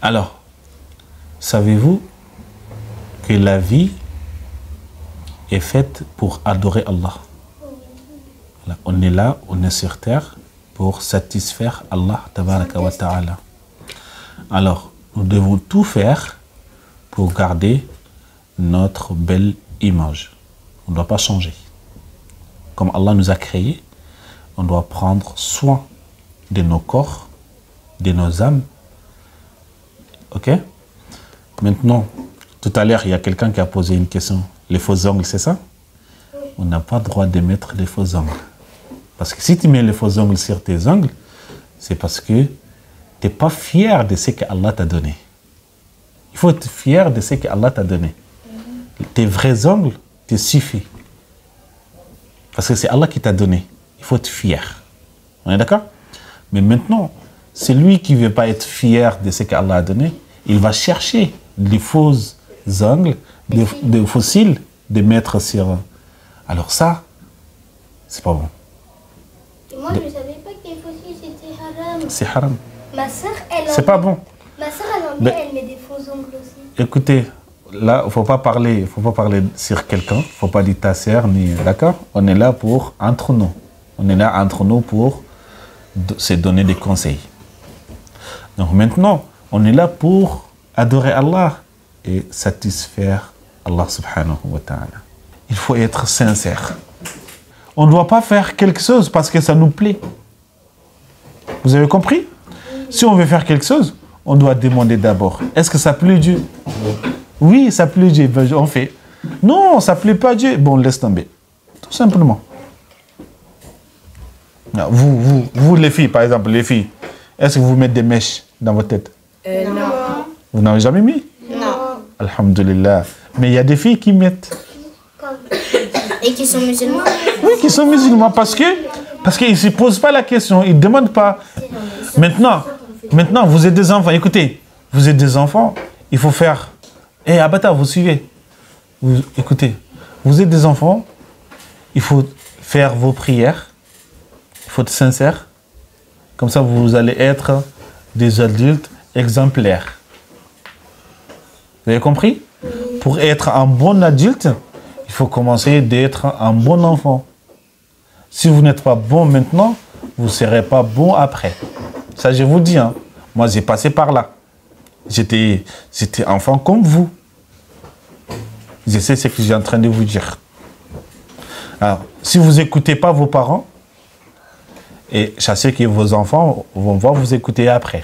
Alors, savez-vous que la vie est faite pour adorer Allah? Voilà, on est là, on est sur terre pour satisfaire Allah tabaraka wa ta'ala. Alors, nous devons tout faire pour garder notre belle image. On ne doit pas changer. Comme Allah nous a créés, on doit prendre soin de nos corps, de nos âmes. Ok? Maintenant, tout à l'heure, il y a quelqu'un qui a posé une question. Les faux ongles, c'est ça? On n'a pas le droit de mettre les faux ongles. Parce que si tu mets les faux ongles sur tes ongles, c'est parce que tu n'es pas fier de ce que Allah t'a donné. Il faut être fier de ce que Allah t'a donné. Tes vrais ongles te suffisent. Parce que c'est Allah qui t'a donné. Il faut être fier. On est d'accord? Mais maintenant, celui qui ne veut pas être fier de ce qu'Allah a donné, il va chercher les faux ongles, des fossiles, de mettre sur... Alors ça, c'est pas bon. Moi, je ne savais pas que les fossiles, c'était haram. C'est haram. Ma soeur, elle C'est pas bon. Ma soeur, elle met des faux ongles aussi. Écoutez, là, il ne faut pas parler sur quelqu'un. Il ne faut pas dire ta sœur, ni... D'accord? On est là pour, entre nous. On est là entre nous pour se donner des conseils. Donc maintenant, on est là pour adorer Allah et satisfaire Allah subhanahu wa ta'ala. Il faut être sincère. On ne doit pas faire quelque chose parce que ça nous plaît. Vous avez compris? Si on veut faire quelque chose, on doit demander d'abord, est-ce que ça plaît Dieu? Oui, ça plaît Dieu, ben, on fait. Non, ça ne plaît pas Dieu, bon, laisse tomber. Tout simplement. Vous, les filles, par exemple, les filles, est-ce que vous mettez des mèches dans votre tête? Non. Vous n'avez jamais mis? Non. Alhamdulillah. Mais il y a des filles qui mettent. Et qui sont musulmans? Oui, qui sont musulmans parce qu'ils ne se posent pas la question, ils ne demandent pas. Maintenant, vous êtes des enfants. Écoutez, vous êtes des enfants, il faut faire... Eh, Abata, vous suivez. Écoutez, vous êtes des enfants, il faut faire vos prières, il faut être sincère. Comme ça, vous allez être des adultes exemplaires. Vous avez compris? Pour être un bon adulte, il faut commencer d'être un bon enfant. Si vous n'êtes pas bon maintenant, vous ne serez pas bon après. Ça, je vous dis, hein. Moi, j'ai passé par là. J'étais enfant comme vous. Je sais ce que je suis en train de vous dire. Alors, si vous n'écoutez pas vos parents, et je sais que vos enfants vont vous écouter après.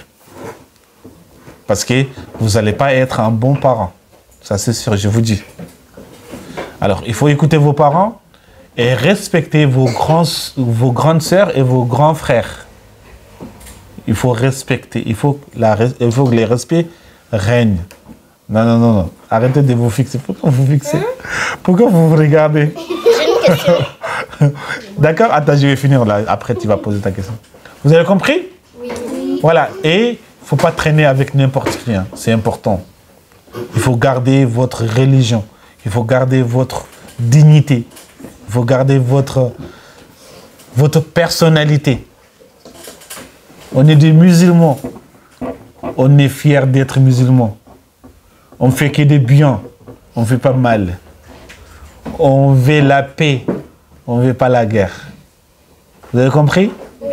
Parce que vous n'allez pas être un bon parent. Ça, c'est sûr, je vous dis. Alors, il faut écouter vos parents et respecter vos grandes sœurs et vos grands frères. Il faut respecter, il faut que les respects règnent. Non. Arrêtez de vous fixer. Pourquoi vous fixez? Pourquoi vous vous regardez? J'ai une question. D'accord? Attends, je vais finir là. Après, tu vas poser ta question. Vous avez compris? Oui. Voilà. Et il ne faut pas traîner avec n'importe qui. Hein. C'est important. Il faut garder votre religion. Il faut garder votre dignité. Il faut garder votre personnalité. On est des musulmans. On est fiers d'être musulmans. On ne fait que des biens. On ne fait pas mal. On veut la paix. On ne veut pas la guerre. Vous avez compris? Oui.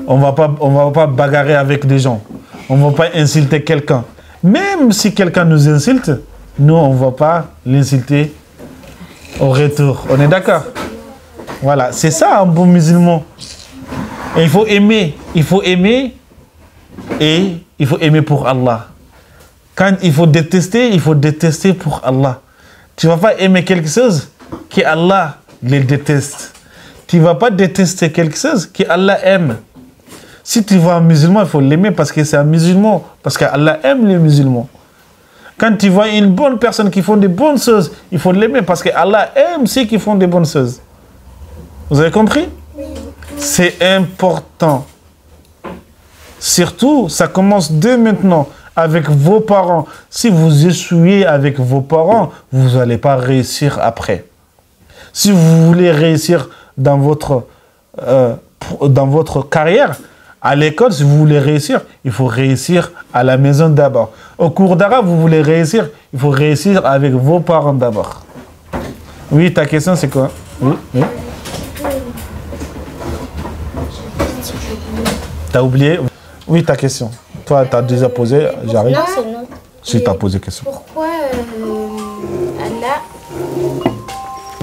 On va pas bagarrer avec des gens. On ne va pas insulter quelqu'un. Même si quelqu'un nous insulte, nous, on ne va pas l'insulter au retour. On est d'accord? Voilà, c'est ça un bon musulman. Et il faut aimer. Il faut aimer et il faut aimer pour Allah. Quand il faut détester pour Allah. Tu ne vas pas aimer quelque chose que Allah le déteste. Tu ne vas pas détester quelque chose que Allah aime. Si tu vois un musulman, il faut l'aimer parce que c'est un musulman. Parce qu'Allah aime les musulmans. Quand tu vois une bonne personne qui font des bonnes choses, il faut l'aimer parce qu'Allah aime ceux qui font des bonnes choses. Vous avez compris? Oui. C'est important. Surtout, ça commence dès maintenant avec vos parents. Si vous échouez avec vos parents, vous n'allez pas réussir après. Si vous voulez réussir dans votre carrière, À l'école, si vous voulez réussir, il faut réussir à la maison d'abord. Au cours d'arabe, vous voulez réussir, il faut réussir avec vos parents d'abord. Oui, ta question, c'est quoi? Oui, oui. T'as oublié? Oui, ta question. Toi, t'as déjà posé, j'arrive. Non, c'est non. Si t'as posé question. Pourquoi Allah...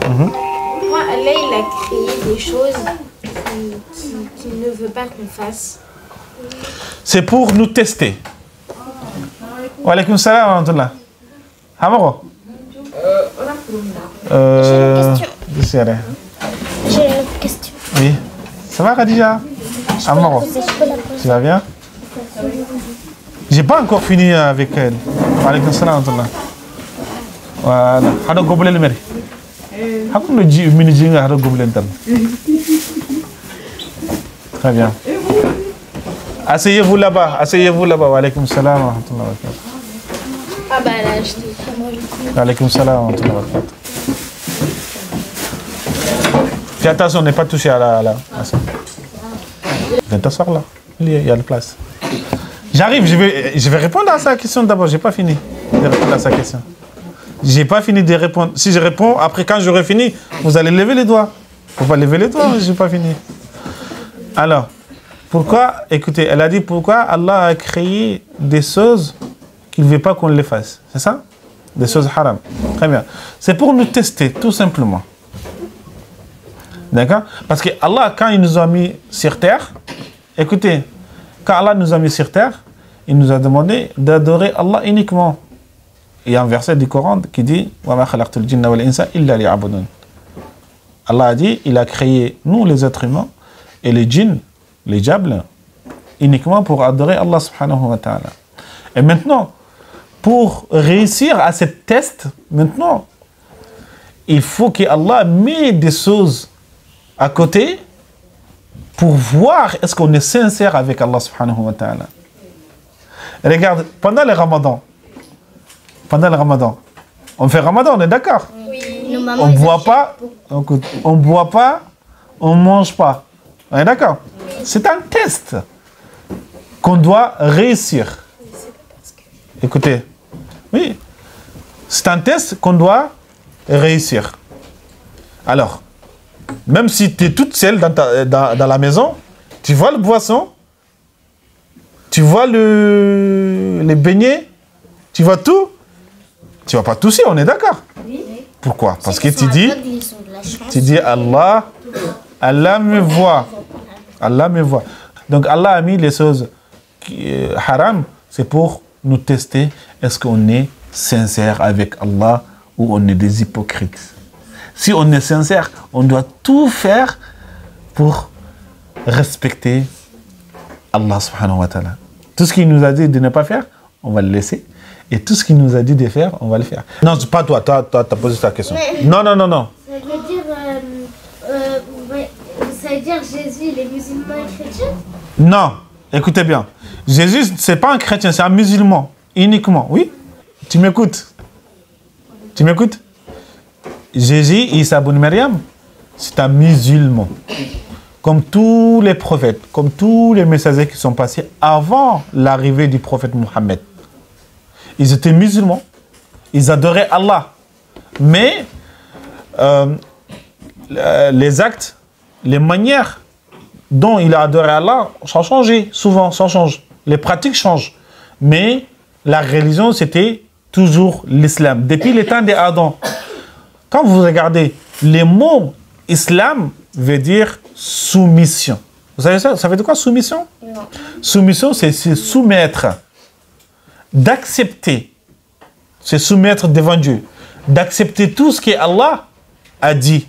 Pourquoi Allah, il a créé des choses qu'il ne veut pas qu'on fasse? C'est pour nous tester. Wa alaykoum salam wa rahmatullah. Hamaro. J'ai une question. Oui. Ça va, Khadija? Hamaro. Tu vas bien? J'ai pas encore fini avec elle. Wa alaykoum salam wa rahmatullah. Voilà. Hado gobele le meri. Hakuno ji mini jinga hado gobele tam. Très bien. Asseyez-vous là-bas. Asseyez-vous là-bas. Wa alaykoum salam wa rahmatullah wa barakatuh. Ah bah là, je t'ai... Wa alaykoum salam wa rahmatullah wa barakatuh. Fais attention, on n'est pas touché à ça. Viens t'asseoir là. Il y a la place. J'arrive, je vais répondre à sa question d'abord. J'ai pas fini de répondre à sa question. J'ai pas fini de répondre. Si je réponds, après quand j'aurai fini, vous allez lever les doigts. Faut pas lever les doigts, j'ai pas fini. Alors, pourquoi, écoutez, elle a dit pourquoi Allah a créé des choses qu'il ne veut pas qu'on les fasse. C'est ça? Des choses haram. Très bien. C'est pour nous tester, tout simplement. D'accord? Parce que Allah, quand il nous a mis sur terre, écoutez, quand Allah nous a mis sur terre, il nous a demandé d'adorer Allah uniquement. Il y a un verset du Coran qui dit « Wa ma khalaqtul jinna wal insa illa liya'budun » Allah a dit, il a créé nous les êtres humains et les djinns, les diables, uniquement pour adorer Allah subhanahu wa ta'ala. Et maintenant, pour réussir à ce test, maintenant, il faut qu'Allah mette des choses à côté pour voir est-ce qu'on est sincère avec Allah subhanahu wa ta'ala. Regarde, pendant le ramadan, on fait ramadan, on est d'accord? Oui. On ne boit pas, on ne mange pas. On est d'accord? C'est un test qu'on doit réussir. Écoutez, oui, c'est un test qu'on doit réussir. Alors, même si tu es toute seule dans la maison, tu vois le boisson, tu vois les beignets, tu vois tout, tu ne vas pas tousser, on est d'accord? Oui. Pourquoi? Parce que tu dis Allah me voit. Allah me voit. Donc Allah a mis les choses haram, c'est pour nous tester, est-ce qu'on est sincère avec Allah ou on est des hypocrites. Si on est sincère, on doit tout faire pour respecter Allah subhanahu wa ta'ala. Tout ce qu'il nous a dit de ne pas faire, on va le laisser. Et tout ce qu'il nous a dit de faire, on va le faire. Non, c'est pas toi, t'as posé ta question. Mais non. Ça veut dire Jésus, il est musulman et chrétien? Non, écoutez bien. Jésus, c'est pas un chrétien, c'est un musulman, uniquement. Oui? Tu m'écoutes? Tu m'écoutes? Jésus, Isa ibn Maryam, c'est un musulman. Comme tous les prophètes, comme tous les messagers qui sont passés avant l'arrivée du prophète Mohammed. Ils étaient musulmans, ils adoraient Allah. Mais les actes, les manières dont il a adoré Allah, ça a changé, souvent, ça change. Les pratiques changent. Mais la religion, c'était toujours l'islam. Depuis le temps d'Adam. Quand vous regardez, les mots islam veut dire soumission. Vous savez ça? Ça veut dire quoi, soumission? Non. Soumission, c'est se soumettre. D'accepter. Se soumettre devant Dieu. D'accepter tout ce que Allah a dit.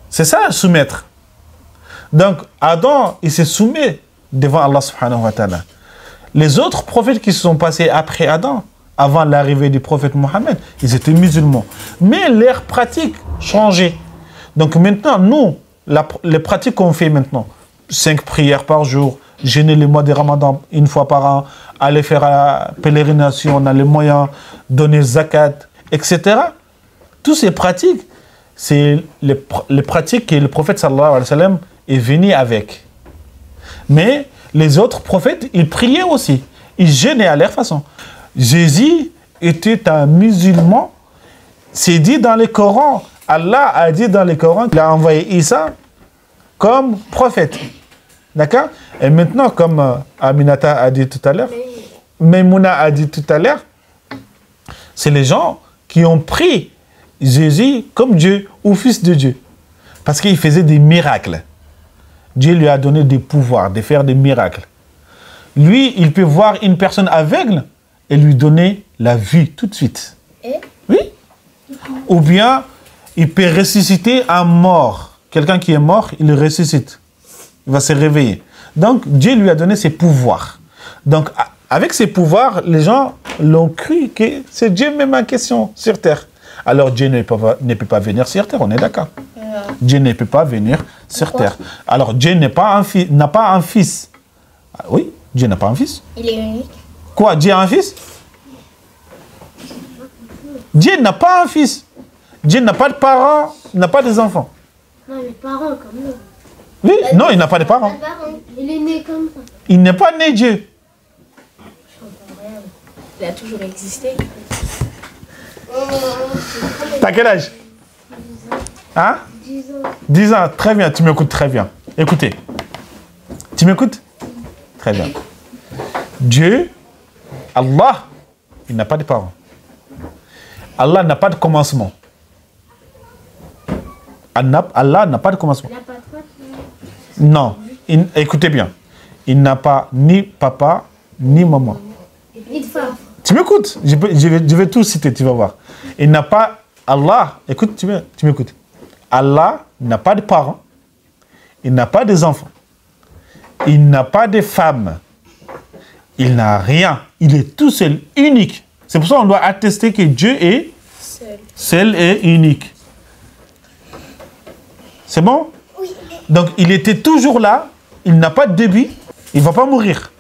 C'est ça, soumettre. Donc, Adam, il se soumet devant Allah subhanahu wa ta'ala. Les autres prophètes qui se sont passés après Adam, avant l'arrivée du prophète Mohammed, ils étaient musulmans. Mais leurs pratiques changeaient. Donc maintenant, nous, les pratiques qu'on fait maintenant, 5 prières par jour, jeûner le mois de Ramadan une fois par an, aller faire la pèlerination, on a les moyens, donner zakat, etc. Toutes ces pratiques, c'est les pratiques que le prophète sallallahu alayhi wa sallam est venu avec. Mais Les autres prophètes, ils priaient aussi. Ils jeûnaient à leur façon. Jésus était un musulman. C'est dit dans le Coran. Allah a dit dans le Coran qu'il a envoyé Isa comme prophète. D'accord? Et maintenant, comme Aminata a dit tout à l'heure, Maimouna a dit tout à l'heure, c'est les gens qui ont pris Jésus comme Dieu ou fils de Dieu. Parce qu'il faisait des miracles. Dieu lui a donné des pouvoirs de faire des miracles. Lui, il peut voir une personne aveugle et lui donner la vue tout de suite. Oui. Ou bien, il peut ressusciter un mort. Quelqu'un qui est mort, il le ressuscite. Il va se réveiller. Donc, Dieu lui a donné ses pouvoirs. Donc, avec ses pouvoirs, les gens l'ont cru que c'est Dieu même en question sur terre. Alors, Dieu ne peut pas venir sur terre, on est d'accord? Dieu ne peut pas venir sur terre. Alors, Dieu n'a pas un fils. Ah, oui, Dieu n'a pas un fils. Il est unique. Quoi, Dieu a un fils? Dieu n'a pas un fils. Dieu n'a pas de parents, n'a pas des enfants. Non, les parents comme nous. Oui, non, il n'a pas de parents. Il est né comme ça. Il n'est pas né Dieu. Il a toujours existé. T'as quel âge? Hein? 10 ans. 10 ans, très bien, tu m'écoutes très bien. Écoutez, tu m'écoutes? Très bien. Dieu, Allah, il n'a pas de parents. Allah n'a pas de commencement. Allah n'a pas de commencement. Il n'a pas de papa. Non, écoutez bien. Il n'a pas ni papa, ni maman. Ni de femme. Tu m'écoutes? Je vais tout citer, tu vas voir. Il n'a pas... Allah, écoute, tu m'écoutes. Allah n'a pas de parents. Il n'a pas des enfants. Il n'a pas de femme. Il n'a rien. Il est tout seul, unique. C'est pour ça qu'on doit attester que Dieu est seul et unique. C'est bon? Oui. Donc, il était toujours là. Il n'a pas de début. Il ne va pas mourir.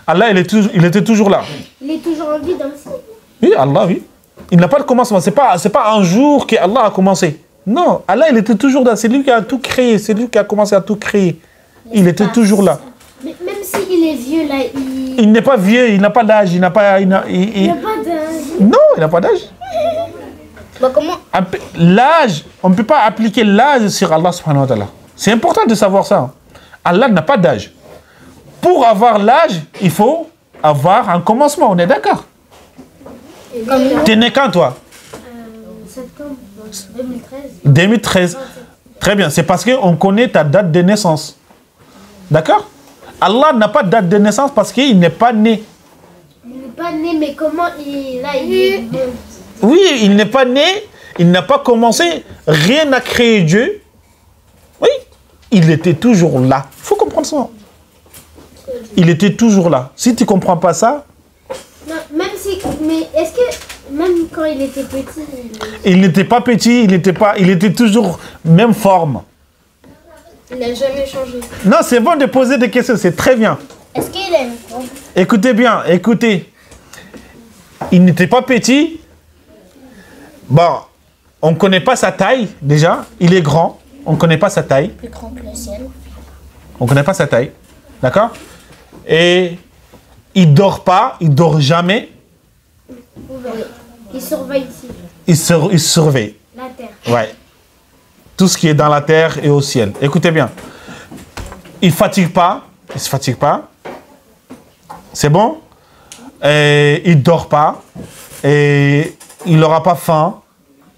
Allah, il était toujours là. Il est toujours en vie dans le ciel. Oui, Allah, oui. Il n'a pas de commencement. C'est pas un jour que Allah a commencé. Non, Allah, il était toujours là. C'est lui qui a tout créé. C'est lui qui a commencé à tout créer. Il était toujours là. Mais même s'il est vieux, là, il n'est pas vieux. Il n'a pas d'âge. Il n'a pas... Il n'a pas d'âge. Non, il n'a pas d'âge. Bah, comment? L'âge, on ne peut pas appliquer l'âge sur Allah subhanahu wa ta'ala. C'est important de savoir ça. Allah n'a pas d'âge. Pour avoir l'âge, il faut avoir un commencement. On est d'accord? Tu es né quand, toi? Septembre 2013. 2013. Très bien. C'est parce qu'on connaît ta date de naissance. D'accord? Allah n'a pas de date de naissance parce qu'il n'est pas né. Il n'est pas né, mais comment il est... Oui, il n'est pas né. Il n'a pas commencé. Rien n'a créé Dieu. Oui. Il était toujours là. Il faut comprendre ça. Il était toujours là. Si tu ne comprends pas ça... Non, même si... Mais est-ce que... Même quand il était petit... Il n'était pas petit, il était toujours même forme. Il n'a jamais changé. Non, c'est bon de poser des questions, c'est très bien. Est-ce qu'il a une forme? Écoutez bien, écoutez. Il n'était pas petit. Bon, on ne connaît pas sa taille, déjà. Il est grand, on ne connaît pas sa taille. Plus grand que le ciel. On ne connaît pas sa taille, d'accord? Et il dort pas, il dort jamais. Il surveille ici. Il surveille. La terre. Ouais. Tout ce qui est dans la terre et au ciel. Écoutez bien. Il ne fatigue pas. Il ne se fatigue pas. C'est bon? Et il ne dort pas. Et il n'aura pas faim.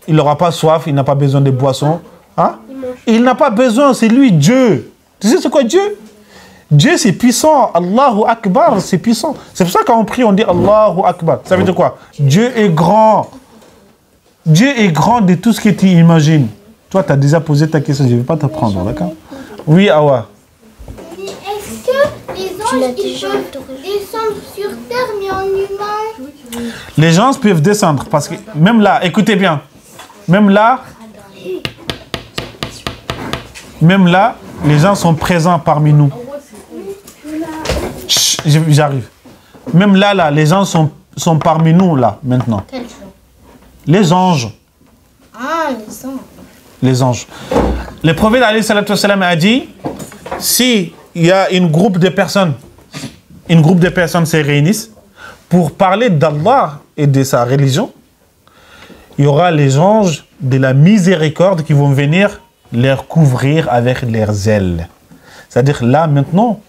Il n'aura pas soif. Il n'a pas besoin de boissons. Hein? Il n'a pas besoin. C'est lui, Dieu. Tu sais c'est quoi Dieu? Dieu, c'est puissant. Allahu Akbar, c'est puissant. C'est pour ça quand on prie, on dit Allahu Akbar. Ça veut dire quoi? Dieu est grand. Dieu est grand de tout ce que tu imagines. Toi, tu as déjà posé ta question. Je ne vais pas t'apprendre, d'accord? Oui, Awa. Est-ce que les anges, ils peuvent descendre sur terre, mais en humain? Les gens peuvent descendre. Parce que même là, écoutez bien. Même là, les gens sont présents parmi nous. J'arrive. Même là, les gens sont parmi nous, là, maintenant. Quel jour? Les anges. Ah, les anges. Les anges. Le prophète, alayhi salatu wassalam, a dit, si il y a un groupe de personnes un groupe de personnes se réunissent pour parler d'Allah et de sa religion, il y aura les anges de la miséricorde qui vont venir les couvrir avec leurs ailes. C'est-à-dire là, maintenant,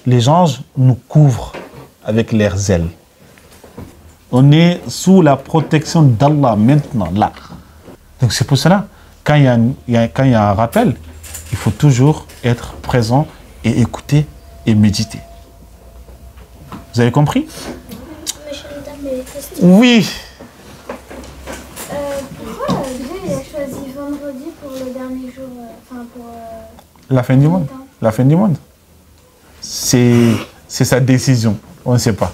les anges nous couvrent avec leurs ailes. On est sous la protection d'Allah maintenant, là. Donc c'est pour cela, quand il y a un rappel, il faut toujours être présent et écouter et méditer. Vous avez compris? Oui. Pourquoi Dieu a choisi vendredi pour le dernier jour, enfin pour... La fin du monde. La fin du monde. C'est sa décision. On ne sait pas.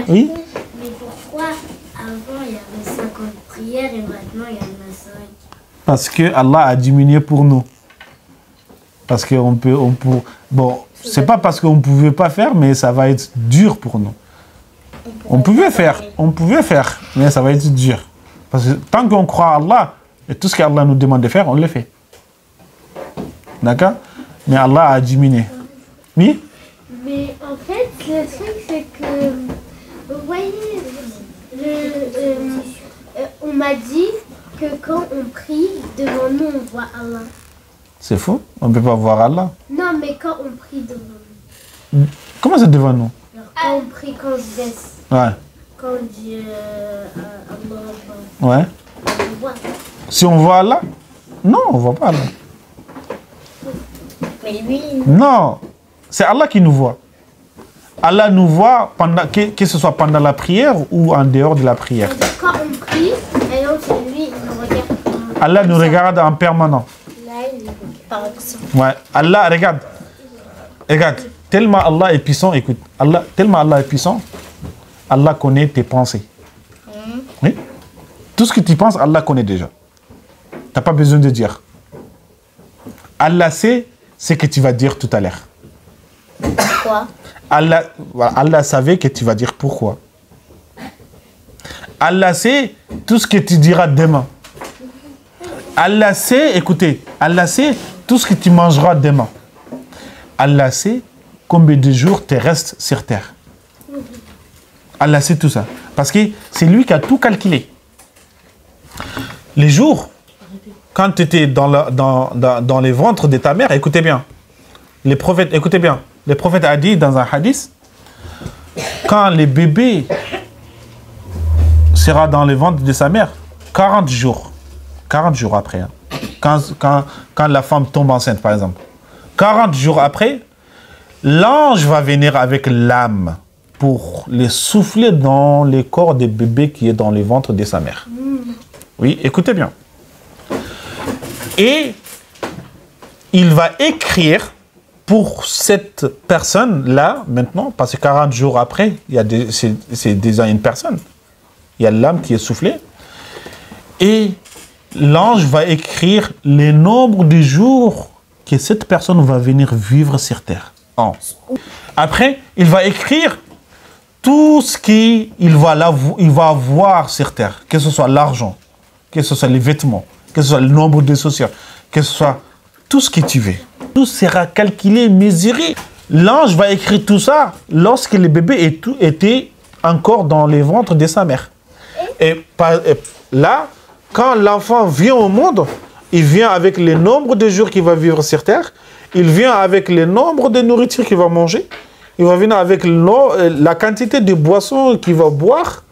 Oui. Mais pourquoi avant il y avait 50 prières et maintenant il y en a 5? Parce que Allah a diminué pour nous. Parce qu'on peut... Bon, c'est pas parce qu'on ne pouvait pas faire, mais ça va être dur pour nous. On pouvait faire, mais ça va être dur. Parce que tant qu'on croit à Allah, et tout ce qu'Allah nous demande de faire, on le fait. D'accord? Mais Allah a diminué. Oui? Mais en fait, le truc, c'est que, vous voyez, on m'a dit que quand on prie, devant nous, on voit Allah. C'est faux. On ne peut pas voir Allah. Non, mais quand on prie devant nous. Comment c'est devant nous? Alors, quand on prie, quand on se baisse, Ouais. quand on dit Allah, Ouais. on voit. Si on voit Allah? Non, on ne voit pas Allah. Mais lui, Non. C'est Allah qui nous voit. Allah nous voit, pendant, que ce soit pendant la prière ou en dehors de la prière. Quand on prie, et donc c'est lui, il nous regarde. Allah nous regarde en permanent. Là, il nous regarde. par exemple. Ouais. Allah, regarde. Regarde. Tellement Allah est puissant, écoute. Tellement Allah est puissant, Allah connaît tes pensées. Oui. Tout ce que tu penses, Allah connaît déjà. Tu n'as pas besoin de dire. Allah sait ce que tu vas dire tout à l'heure. Pourquoi? Allah savait que tu vas dire pourquoi. Allah sait tout ce que tu diras demain. Allah sait, écoutez, Allah sait tout ce que tu mangeras demain. Allah sait combien de jours tu restes sur terre. Allah sait tout ça. Parce que c'est lui qui a tout calculé. Les jours, quand tu étais dans les ventres de ta mère, écoutez bien. Les prophètes, écoutez bien. Le prophète a dit dans un hadith, quand le bébé sera dans le ventre de sa mère, 40 jours après, hein, quand la femme tombe enceinte par exemple, 40 jours après, l'ange va venir avec l'âme pour les souffler dans le corps du bébé qui est dans le ventre de sa mère. Oui, écoutez bien. Et il va écrire pour cette personne-là, maintenant, parce que 40 jours après, c'est déjà une personne. Il y a l'âme qui est soufflée. Et l'ange va écrire le nombre de jours que cette personne va venir vivre sur terre. Après, il va écrire tout ce qu'il va avoir sur terre, que ce soit l'argent, que ce soit les vêtements, que ce soit le nombre de sociaux, que ce soit tout ce que tu veux. Tout sera calculé, mesuré. L'ange va écrire tout ça lorsque le bébé était encore dans les ventres de sa mère. Et là, quand l'enfant vient au monde, il vient avec le nombre de jours qu'il va vivre sur terre, il vient avec le nombre de nourriture qu'il va manger, il va venir avec la quantité de boissons qu'il va boire.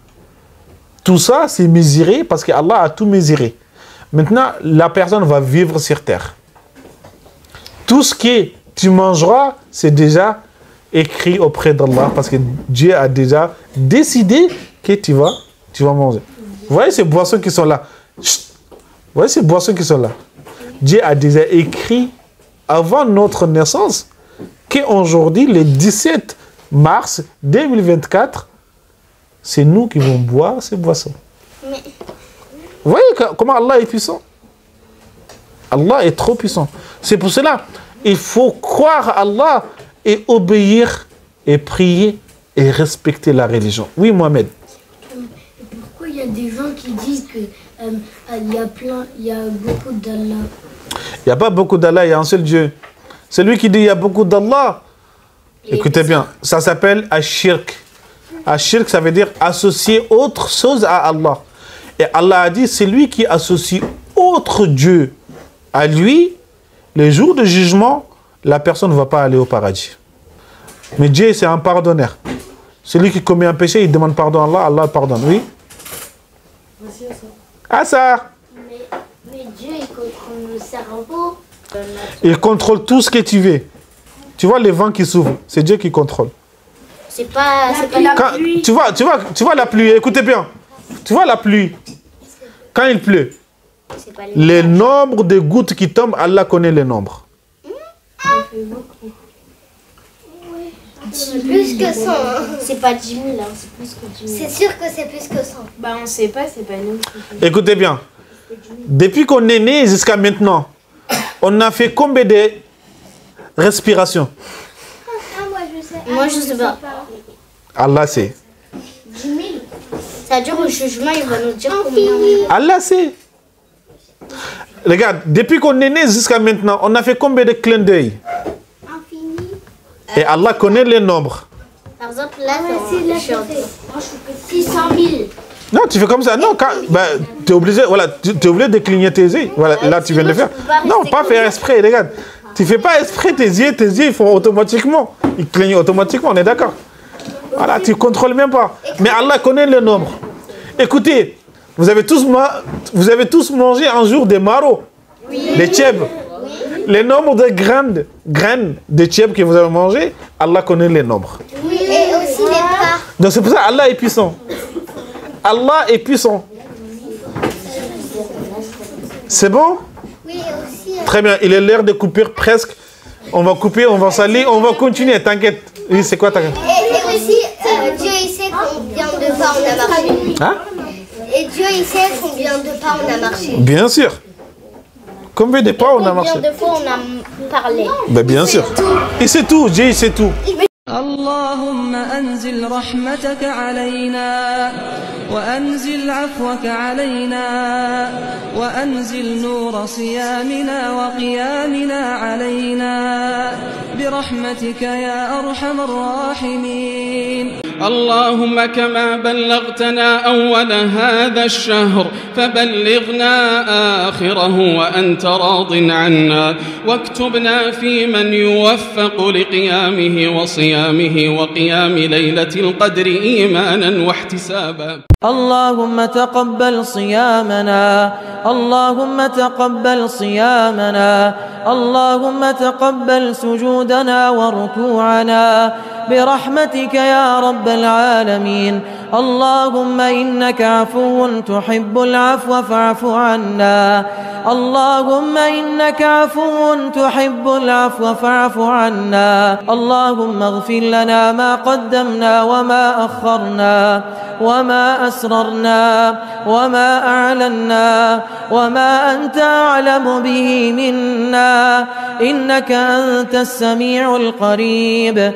Tout ça, c'est mesuré parce qu'Allah a tout mesuré. Maintenant, la personne va vivre sur terre. Tout ce que tu mangeras, c'est déjà écrit auprès d'Allah parce que Dieu a déjà décidé que tu vas manger. Vous voyez ces boissons qui sont là? Chut. Vous voyez ces boissons qui sont là? Dieu a déjà écrit avant notre naissance qu'aujourd'hui, le 17 mars 2024, c'est nous qui vont boire ces boissons. Mais... Vous voyez comment Allah est puissant? Allah est trop puissant. C'est pour cela il faut croire à Allah et obéir et prier et respecter la religion. Oui, Mohamed. Pourquoi il y a des gens qui disent que il y a beaucoup d'Allah? Il n'y a pas beaucoup d'Allah, il y a un seul Dieu. Celui qui dit il y a beaucoup d'Allah, Écoutez bien, ça s'appelle ashirk. Ashirk, ça veut dire associer autre chose à Allah. Et Allah a dit, c'est lui qui associe autre Dieu à lui. Les jours de jugement, la personne ne va pas aller au paradis. Mais Dieu, c'est un pardonneur. Celui qui commet un péché, il demande pardon à Allah, Allah pardonne. Oui? Ah ça. Mais Dieu, il contrôle le cerveau. Il contrôle tout ce que tu veux. Tu vois les vents qui s'ouvrent, c'est Dieu qui contrôle. C'est pas la pluie. Tu vois la pluie, écoutez bien. Tu vois la pluie. Quand il pleut, les nombres de gouttes qui tombent, Allah connaît les nombres. C'est plus que 100. Hein. C'est pas 10 000, hein, c'est plus que 10 000. C'est sûr que c'est plus que 100. Bah on sait pas, c'est pas nous. Écoutez bien. Depuis qu'on est né jusqu'à maintenant, on a fait combien de respirations? Ah, Moi, je sais pas. Allah sait. 10 000. C'est-à-dire au jugement, il va nous dire combien. Allah sait. Regarde, depuis qu'on est né jusqu'à maintenant, on a fait combien de clins d'œil? Infini. Et Allah connaît les nombres. Par exemple, là, c'est c'est 600 000. Non, tu fais comme ça. Non, tu es obligé, voilà, tu es obligé de cligner tes yeux. Voilà, là, tu viens de le faire. Non, pas faire exprès, regarde. Tu fais pas exprès tes yeux ils font automatiquement. Ils clignent automatiquement, on est d'accord. Voilà, tu contrôles même pas. Mais Allah connaît le nombre. Écoutez, vous avez tous mangé un jour des maros, des tchèbes. Les nombres de graines de tchèbes que vous avez mangé, Allah connaît les nombres. Oui, et aussi les pas. Donc c'est pour ça Allah est puissant. Allah est puissant. C'est bon? Oui, et aussi. Très bien, il est l'heure de couper presque. On va couper, on va salir, on va continuer, t'inquiète. Oui, c'est quoi ta... Et aussi, Dieu il sait combien de pas on a marché. Hein? Et Dieu il sait combien de pas on a marché. Bien sûr. Combien de pas on a marché? Combien de fois on a parlé? Ben, bien sûr. Et c'est tout, Dieu, c'est tout. اللهم أنزل رحمتك علينا وأنزل عفوك علينا وأنزل نور صيامنا وقيامنا علينا برحمتك يا أرحم الراحمين. اللهم كما بلغتنا أول هذا الشهر فبلغنا آخره وأنت راض عنا واكتبنا في من يوفق لقيامه وصيامه وقيام ليلة القدر إيمانا واحتسابا. اللهم تقبل صيامنا اللهم تقبل صيامنا اللهم تقبل سجودنا وركوعنا برحمتك يا رب العالمين. اللهم إنك عفو تحب العفو فاعف عنا اللهم إنك عفو تحب العفو فاعف عنا. اللهم اغفر لنا ما قدمنا وما أخرنا وما أسررنا وما أعلنا وما أنت أعلم به منا إنك أنت السميع القريب.